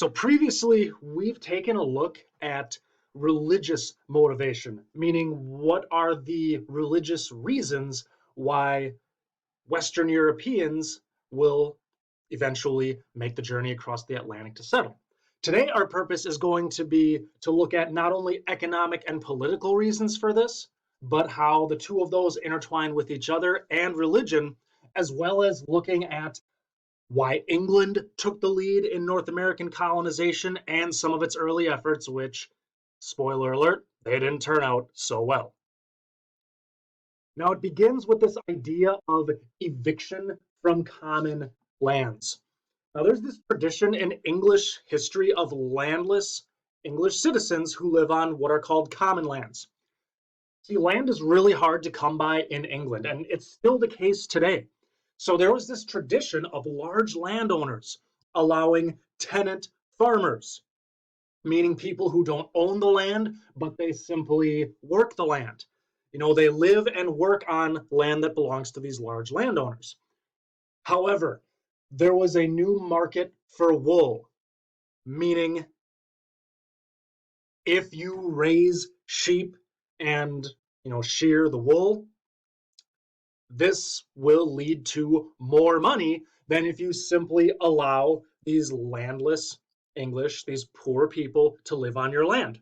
So previously, we've taken a look at religious motivation, meaning what are the religious reasons why Western Europeans will eventually make the journey across the Atlantic to settle. Today, our purpose is going to be to look at not only economic and political reasons for this, but how the two of those intertwine with each other and religion, as well as looking at why England took the lead in North American colonization and some of its early efforts, which, spoiler alert, they didn't turn out so well. Now, it begins with this idea of eviction from common lands. Now, there's this tradition in English history of landless English citizens who live on what are called common lands. See, land is really hard to come by in England, and it's still the case today. So there was this tradition of large landowners allowing tenant farmers, meaning people who don't own the land, but they simply work the land. They live and work on land that belongs to these large landowners. However, there was a new market for wool, meaning if you raise sheep and shear the wool, this will lead to more money than if you simply allow these landless English, these poor people, to live on your land.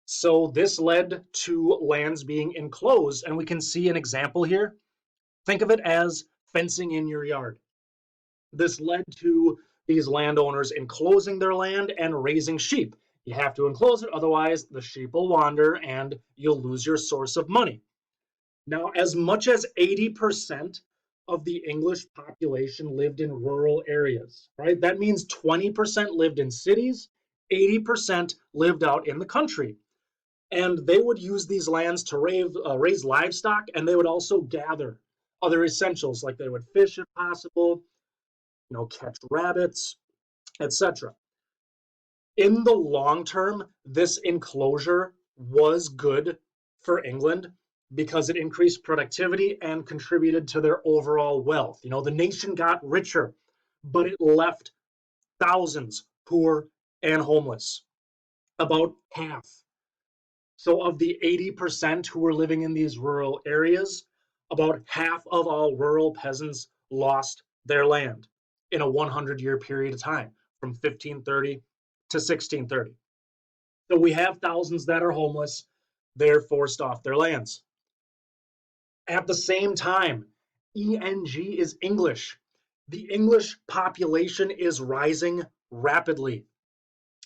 So this led to lands being enclosed, and we can see an example here. Think of it as fencing in your yard. This led to these landowners enclosing their land and raising sheep. You have to enclose it, otherwise the sheep will wander and you'll lose your source of money. Now, as much as 80% of the English population lived in rural areas, right? That means 20% lived in cities, 80% lived out in the country. And they would use these lands to raise livestock, and they would also gather other essentials, like they would fish if possible, catch rabbits, etc. In the long term, this enclosure was good for England because it increased productivity and contributed to their overall wealth. The nation got richer, but it left thousands poor and homeless, about half. So of the 80% who were living in these rural areas, about half of all rural peasants lost their land in a 100-year period of time, from 1530 to 1630. So we have thousands that are homeless. They're forced off their lands. At the same time, ENG is English. The English population is rising rapidly.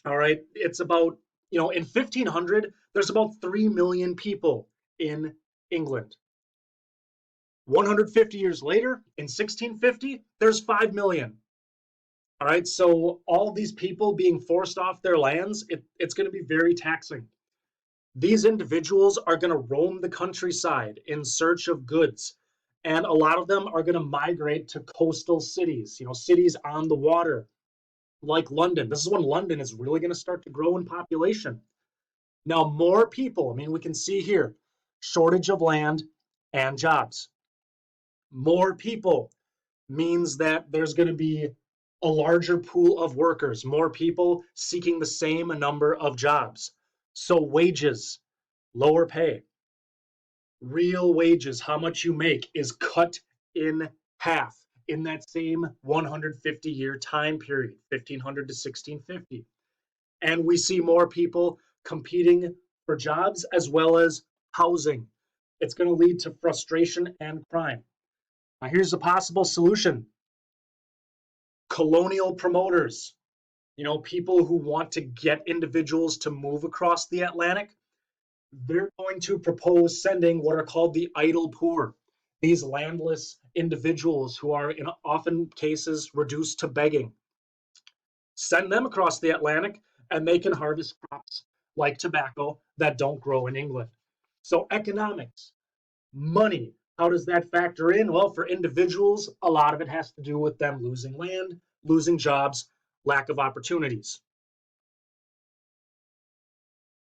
All right, it's about, in 1500, there's about 3 million people in England. 150 years later, in 1650, there's 5 million. All right, so all these people being forced off their lands, it's going to be very taxing. These individuals are going to roam the countryside in search of goods, and a lot of them are going to migrate to coastal cities, cities on the water, like London. This is when London is really going to start to grow in population. Now, more people, we can see here, shortage of land and jobs. More people means that there's going to be a larger pool of workers, more people seeking the same number of jobs. So wages, lower pay, real wages, how much you make, is cut in half in that same 150-year time period, 1500 to 1650. And we see more people competing for jobs as well as housing. It's going to lead to frustration and crime. Now, here's a possible solution. Colonial promoters, people who want to get individuals to move across the Atlantic, they're going to propose sending what are called the idle poor, these landless individuals who are in often cases reduced to begging. Send them across the Atlantic and they can harvest crops like tobacco that don't grow in England. So economics, money, how does that factor in? Well, for individuals, a lot of it has to do with them losing land, losing jobs, lack of opportunities.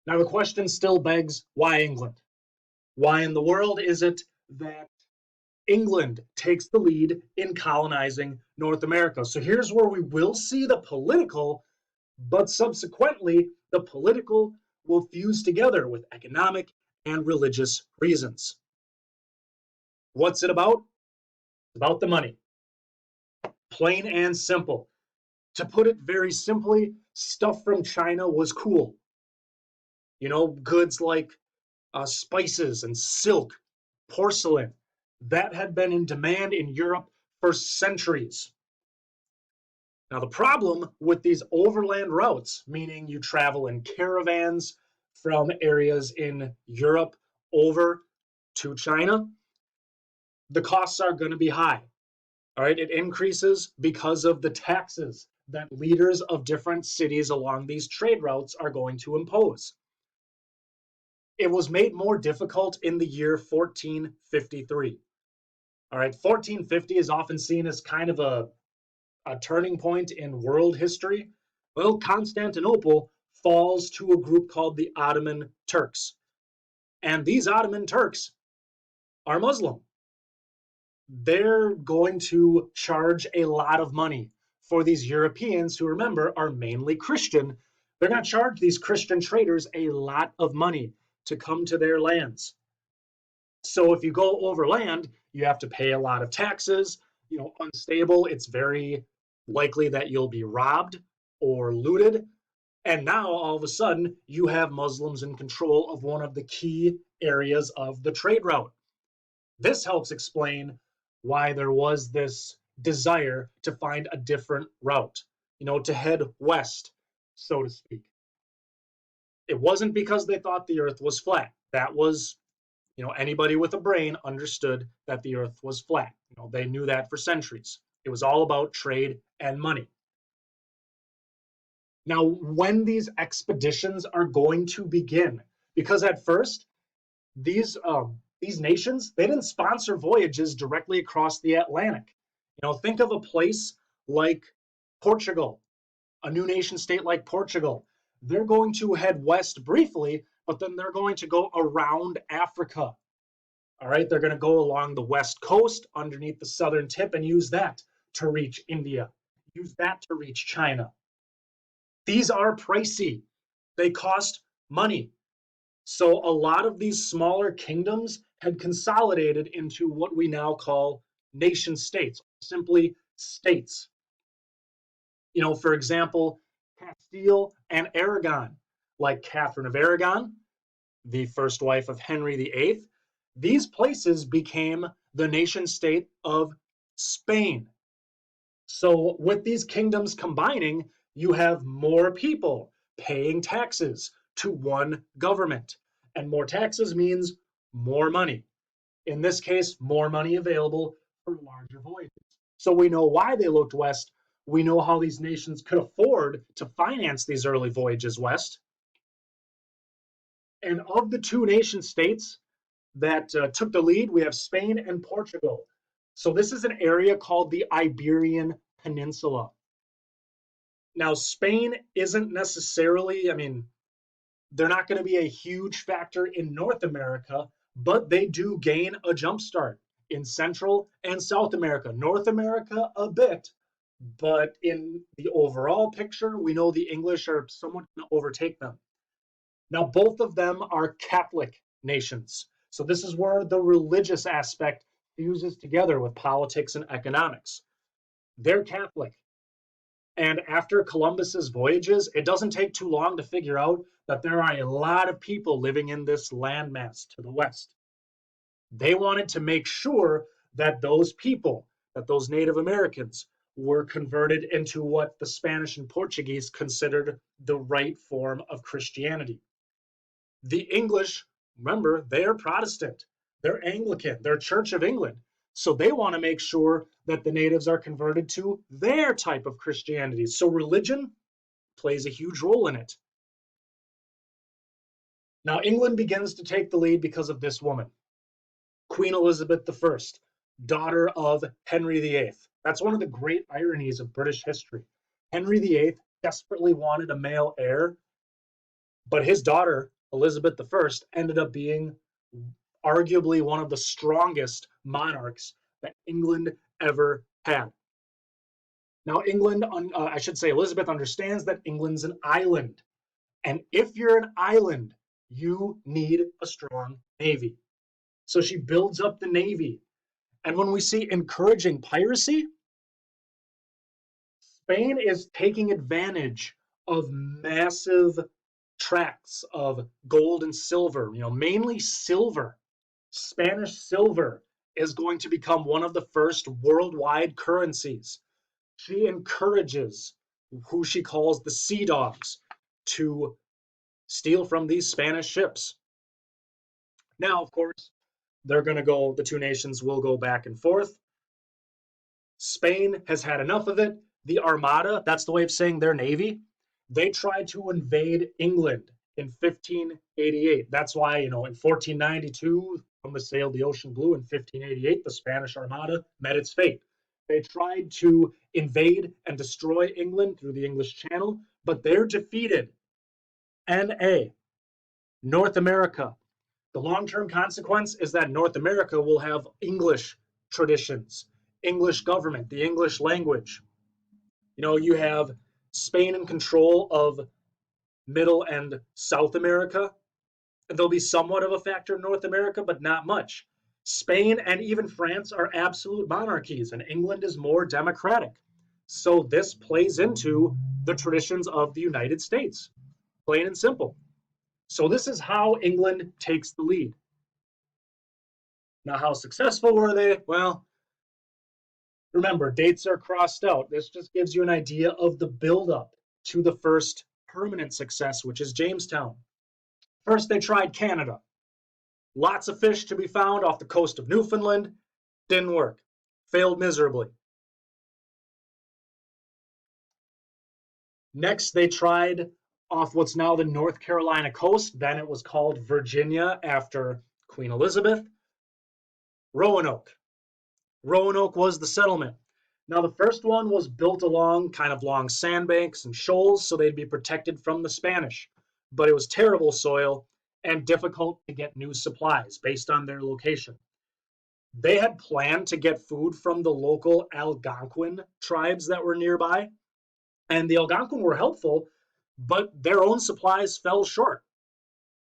Now, the question still begs, why England? Why in the world is it that England takes the lead in colonizing North America? So here's where we will see the political But subsequently, the political will fuse together with economic and religious reasons. What's it about? It's about the money, plain and simple. To put it very simply, stuff from China was cool. You know, goods like spices and silk, porcelain, that had been in demand in Europe for centuries. Now, the problem with these overland routes, meaning you travel in caravans from areas in Europe over to China, the costs are going to be high. All right, it increases because of the taxes that leaders of different cities along these trade routes are going to impose. It was made more difficult in the year 1453. All right, 1450 is often seen as kind of a turning point in world history. Well, Constantinople falls to a group called the Ottoman Turks. And these Ottoman Turks are Muslim. They're going to charge a lot of money for these Europeans who, remember, are mainly Christian. They're going to charge these Christian traders a lot of money to come to their lands. So if you go overland, you have to pay a lot of taxes. You know, unstable, it's very likely that you'll be robbed or looted. And now all of a sudden, you have Muslims in control of one of the key areas of the trade route. This helps explain why there was this desire to find a different route, you know, to head west, so to speak. It wasn't because they thought the earth was flat. That was, you know, anybody with a brain understood that the earth was flat. You know, they knew that for centuries. It was all about trade and money. Now, when these expeditions are going to begin, because at first these nations, they didn't sponsor voyages directly across the Atlantic. You know, think of a place like Portugal, a new nation state like Portugal. They're going to head west briefly, but then they're going to go around Africa. All right, they're going to go along the west coast underneath the southern tip and use that to reach India, use that to reach China. These are pricey, they cost money. So a lot of these smaller kingdoms had consolidated into what we now call nation states, simply states. You know, for example, Castile and Aragon, like Catherine of Aragon, the first wife of Henry VIII, these places became the nation state of Spain. So, with these kingdoms combining, you have more people paying taxes to one government. And more taxes means more money. In this case, more money available for larger voyages. So, we know why they looked west. We know how these nations could afford to finance these early voyages west. And of the two nation states that took the lead, we have Spain and Portugal. So, this is an area called the Iberian Peninsula. Now, Spain isn't necessarily, I mean, they're not going to be a huge factor in North America, but they do gain a jump start in Central and South America. North America, a bit, but in the overall picture, we know the English are somewhat going to overtake them. Now, both of them are Catholic nations. So, this is where the religious aspect fuses together with politics and economics. They're Catholic. And after Columbus's voyages, it doesn't take too long to figure out that there are a lot of people living in this landmass to the west. They wanted to make sure that those people, that those Native Americans, were converted into what the Spanish and Portuguese considered the right form of Christianity. The English, remember, they're Protestant, they're Anglican, they're Church of England. So they want to make sure that the natives are converted to their type of Christianity. So religion plays a huge role in it. Now, England begins to take the lead because of this woman, Queen Elizabeth I, daughter of Henry VIII. That's one of the great ironies of British history. Henry VIII desperately wanted a male heir, but his daughter, Elizabeth I, ended up being arguably one of the strongest monarchs that England ever had. Now, England, I should say, Elizabeth understands that England's an island. And if you're an island, you need a strong navy. So she builds up the navy. And when we see encouraging piracy, Spain is taking advantage of massive tracts of gold and silver, mainly silver. Spanish silver is going to become one of the first worldwide currencies. She encourages who she calls the sea dogs to steal from these Spanish ships. Now, of course, the two nations will go back and forth. Spain has had enough of it. The Armada, that's the way of saying their navy, they tried to invade England in 1588. That's why, in 1492, Columbus sailed the ocean blue. In 1588, the Spanish Armada met its fate. They tried to invade and destroy England through the English Channel, but they're defeated. NA, North America. The long-term consequence is that North America will have English traditions, English government, the English language. You have Spain in control of Middle and South America. There'll be somewhat of a factor in North America, but not much. Spain and even France are absolute monarchies, and England is more democratic. So this plays into the traditions of the United States, plain and simple. So this is how England takes the lead. Now, how successful were they? Well, remember, dates are crossed out. This just gives you an idea of the buildup to the first permanent success, which is Jamestown. First, they tried Canada. Lots of fish to be found off the coast of Newfoundland. Didn't work. Failed miserably. Next, they tried off what's now the North Carolina coast. Then it was called Virginia after Queen Elizabeth. Roanoke. Roanoke was the settlement. Now, the first one was built along kind of long sandbanks and shoals so they'd be protected from the Spanish. But it was terrible soil and difficult to get new supplies based on their location. They had planned to get food from the local Algonquin tribes that were nearby, and the Algonquin were helpful, but their own supplies fell short.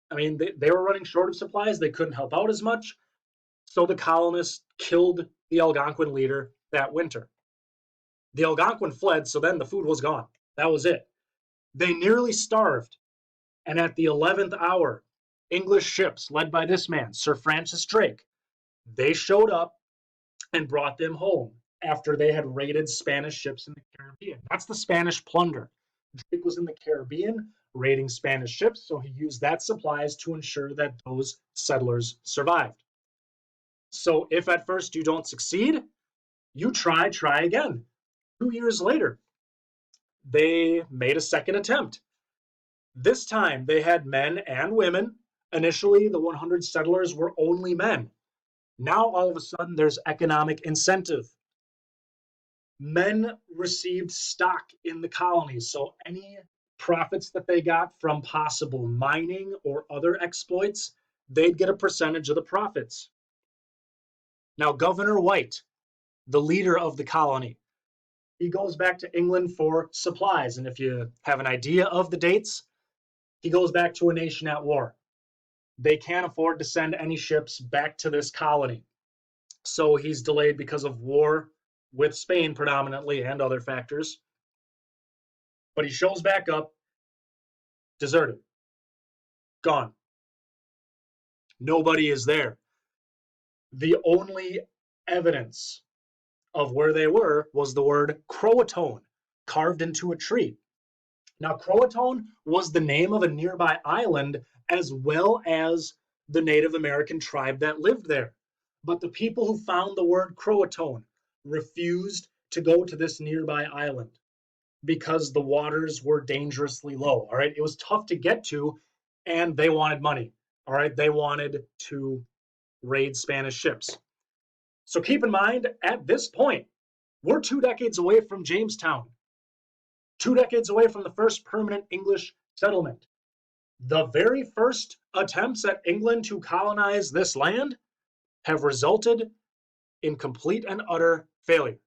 I mean, they were running short of supplies. They couldn't help out as much. So the colonists killed the Algonquin leader that winter. The Algonquin fled, so then the food was gone. That was it. They nearly starved. And at the 11th hour, English ships led by this man, Sir Francis Drake, they showed up and brought them home after they had raided Spanish ships in the Caribbean. That's the Spanish plunder. Drake was in the Caribbean raiding Spanish ships, so he used that supplies to ensure that those settlers survived. So if at first you don't succeed, you try again. 2 years later, they made a second attempt. This time they had men and women. Initially, the 100 settlers were only men. Now, all of a sudden, there's economic incentive. Men received stock in the colonies, so any profits that they got from possible mining or other exploits, they'd get a percentage of the profits. Now, Governor White, the leader of the colony, he goes back to England for supplies. And if you have an idea of the dates, he goes back to a nation at war. They can't afford to send any ships back to this colony. So he's delayed because of war with Spain predominantly and other factors. But he shows back up, deserted, gone. Nobody is there. The only evidence of where they were was the word Croatoan carved into a tree. Now, Croatoan was the name of a nearby island as well as the Native American tribe that lived there. But the people who found the word Croatoan refused to go to this nearby island because the waters were dangerously low. All right, it was tough to get to, and they wanted money. All right, they wanted to raid Spanish ships. So keep in mind, at this point, we're 2 decades away from Jamestown, 2 decades away from the first permanent English settlement. The very first attempts at England to colonize this land have resulted in complete and utter failure.